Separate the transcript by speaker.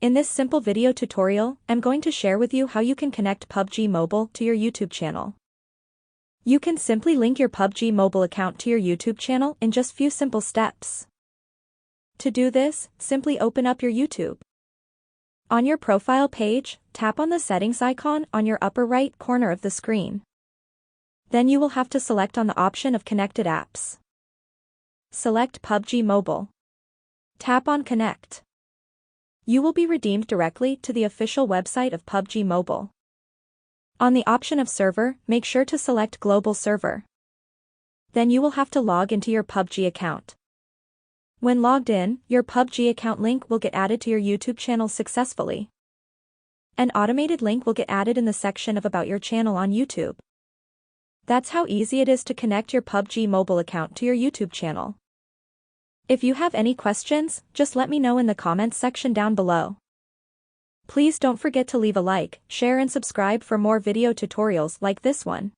Speaker 1: In this simple video tutorial, I'm going to share with you how you can connect Pubg Mobile to your YouTube channel. You can simply link your Pubg Mobile account to your YouTube channel in just few simple steps. To do this, simply open up your YouTube. On your profile page, tap on the settings icon on your upper right corner of the screen. Then you will have to select on the option of Connected Apps. Select Pubg Mobile. Tap on Connect. You will be redeemed directly to the official website of Pubg Mobile. On the option of Server, make sure to select Global Server. Then you will have to log into your Pubg account. When logged in, your Pubg account link will get added to your YouTube channel successfully. An automated link will get added in the section of About Your Channel on YouTube. That's how easy it is to connect your Pubg Mobile account to your YouTube channel. If you have any questions, just let me know in the comments section down below. Please don't forget to leave a like, share and subscribe for more video tutorials like this one.